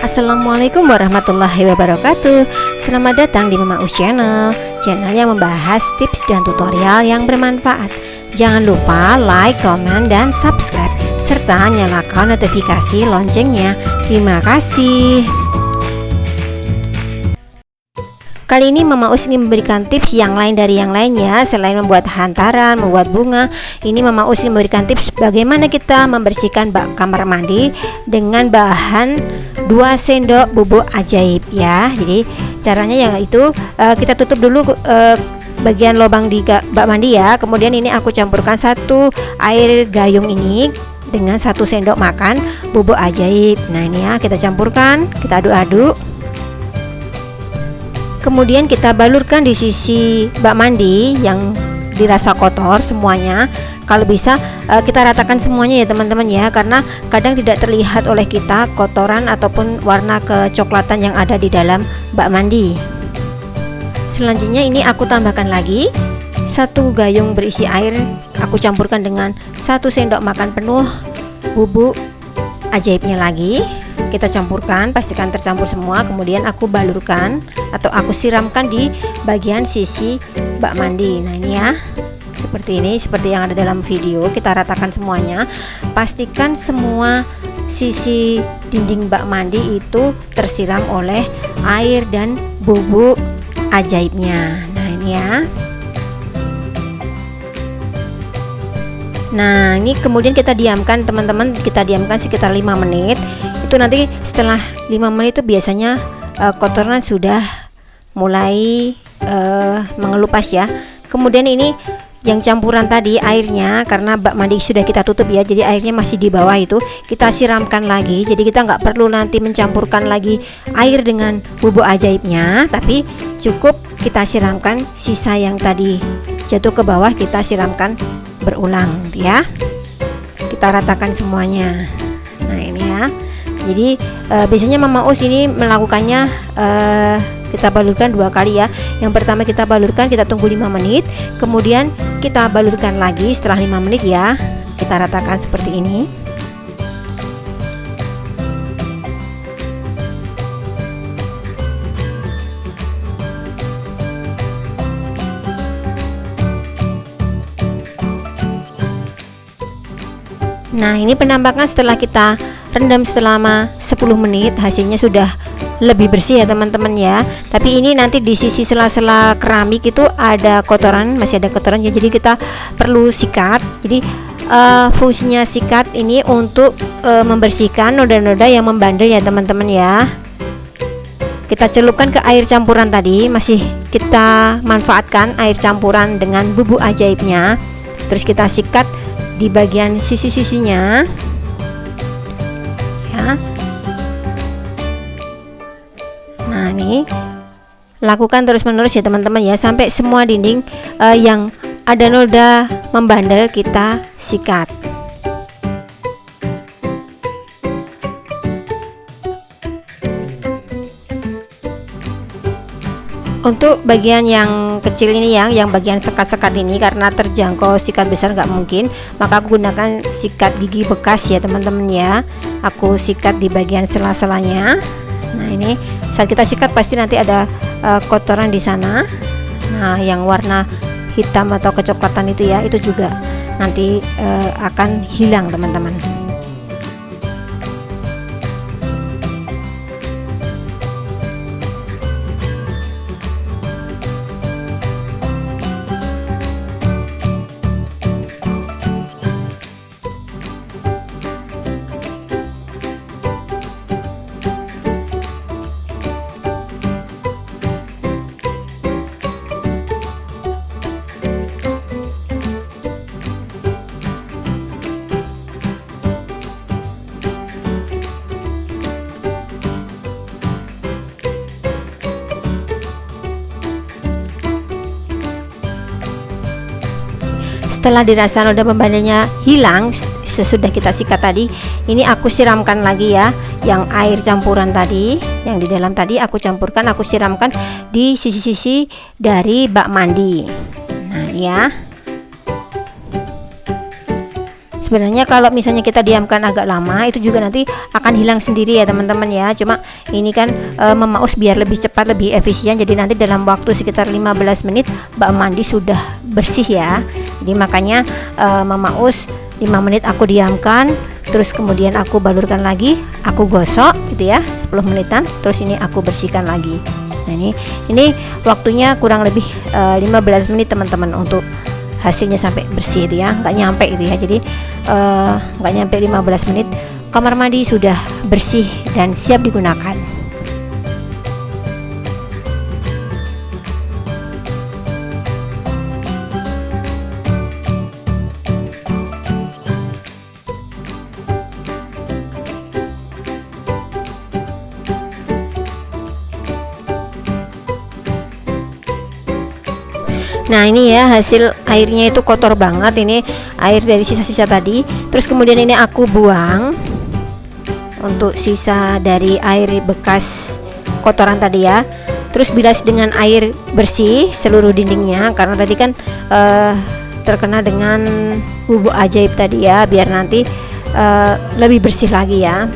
Assalamualaikum warahmatullahi wabarakatuh. Selamat datang di Mama Us Channel, channel yang membahas tips dan tutorial yang bermanfaat. Jangan lupa like, comment, dan subscribe, serta nyalakan notifikasi loncengnya. Terima kasih. Kali ini Mama Us ingin memberikan tips yang lain dari yang lainnya. Selain membuat hantaran, membuat bunga, ini Mama Us ingin memberikan tips bagaimana kita membersihkan bak kamar mandi dengan bahan 2 sendok bubuk ajaib ya. Jadi caranya yaitu kita tutup dulu bagian lubang di bak mandi ya. Kemudian ini aku campurkan 1 air gayung ini dengan 1 sendok makan bubuk ajaib. Nah ini ya, kita campurkan, kita aduk-aduk. Kemudian kita balurkan di sisi bak mandi yang dirasa kotor semuanya. Kalau bisa kita ratakan semuanya ya teman-teman ya, karena kadang tidak terlihat oleh kita kotoran ataupun warna kecoklatan yang ada di dalam bak mandi. Selanjutnya ini aku tambahkan lagi 1 gayung berisi air. Aku campurkan dengan 1 sendok makan penuh bubuk ajaibnya lagi. Kita campurkan, pastikan tercampur semua. Kemudian aku balurkan atau aku siramkan di bagian sisi bak mandi. Nah ini ya, seperti ini, seperti yang ada dalam video. Kita ratakan semuanya. Pastikan semua sisi dinding bak mandi itu tersiram oleh air dan bubuk ajaibnya. Nah ini ya. Nah ini kemudian kita diamkan teman-teman, kita diamkan sekitar 5 menit. Itu nanti setelah 5 menit itu biasanya kotoran sudah mulai mengelupas ya. Kemudian ini yang campuran tadi airnya, karena bak mandi sudah kita tutup ya, jadi airnya masih di bawah, itu kita siramkan lagi. Jadi kita nggak perlu nanti mencampurkan lagi air dengan bubuk ajaibnya, tapi cukup kita siramkan sisa yang tadi jatuh ke bawah, kita siramkan berulang ya. Kita ratakan semuanya. Nah ini ya. Jadi biasanya Mama Us ini melakukannya kita balurkan 2 kali ya. Yang pertama kita balurkan, kita tunggu 5 menit. Kemudian kita balurkan lagi setelah 5 menit ya. Kita ratakan seperti ini. Nah ini penampakan setelah kita rendam selama 10 menit, hasilnya sudah lebih bersih ya teman-teman ya. Tapi ini nanti di sisi sela-sela keramik itu ada kotoran, masih ada kotoran ya, jadi kita perlu sikat. Jadi fungsinya sikat ini untuk membersihkan noda-noda yang membandel ya teman-teman ya. Kita celupkan ke air campuran tadi, masih kita manfaatkan air campuran dengan bubuk ajaibnya. Terus kita sikat di bagian sisi-sisinya ya. Nah ini lakukan terus-menerus ya teman-teman ya, sampai semua dinding yang ada noda membandel kita sikat. Untuk bagian yang kecil ini yang bagian sekat-sekat ini, karena terjangkau sikat besar nggak mungkin, maka aku gunakan sikat gigi bekas ya teman-teman ya. Aku sikat di bagian sela-selanya. Nah ini saat kita sikat pasti nanti ada kotoran di sana. Nah yang warna hitam atau kecoklatan itu ya, itu juga nanti akan hilang teman-teman. Setelah dirasa noda pembandelnya hilang sesudah kita sikat tadi, ini aku siramkan lagi ya, yang air campuran tadi yang di dalam tadi aku campurkan, aku siramkan di sisi-sisi dari bak mandi. Nah ini ya. Sebenarnya kalau misalnya kita diamkan agak lama itu juga nanti akan hilang sendiri ya teman-teman ya. Cuma ini kan Mama Us biar lebih cepat, lebih efisien. Jadi nanti dalam waktu sekitar 15 menit bak mandi sudah bersih ya. Jadi makanya Mama Us 5 menit aku diamkan, terus kemudian aku balurkan lagi, aku gosok gitu ya 10 menitan, terus ini aku bersihkan lagi. Nah ini waktunya kurang lebih 15 menit teman-teman untuk hasilnya sampai bersih itu ya, nggak nyampe itu ya. Jadi nggak nyampe 15 menit kamar mandi sudah bersih dan siap digunakan. Nah ini ya hasil airnya itu kotor banget, ini air dari sisa-sisa tadi. Terus kemudian ini aku buang untuk sisa dari air bekas kotoran tadi ya. Terus bilas dengan air bersih seluruh dindingnya, karena tadi kan terkena dengan bubuk ajaib tadi ya, biar nanti lebih bersih lagi ya.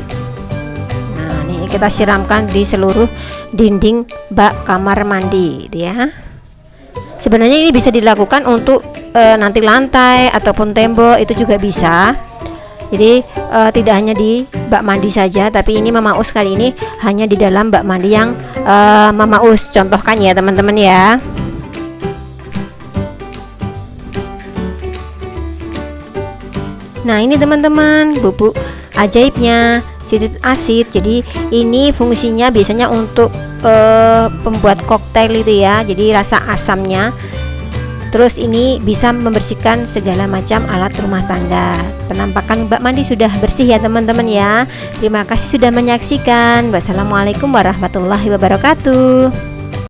Nah ini kita siramkan di seluruh dinding bak kamar mandi gitu ya. Sebenarnya ini bisa dilakukan untuk nanti lantai ataupun tembok itu juga bisa. Jadi tidak hanya di bak mandi saja, tapi ini Mama Us kali ini hanya di dalam bak mandi yang Mama Us contohkan ya teman-teman ya. Nah ini teman-teman bubuk ajaibnya citric acid. Jadi ini fungsinya biasanya untuk pembuat koktail itu ya, jadi rasa asamnya. Terus ini bisa membersihkan segala macam alat rumah tangga. Penampakan bak mandi sudah bersih ya teman-teman ya. Terima kasih sudah menyaksikan. Wassalamualaikum warahmatullahi wabarakatuh.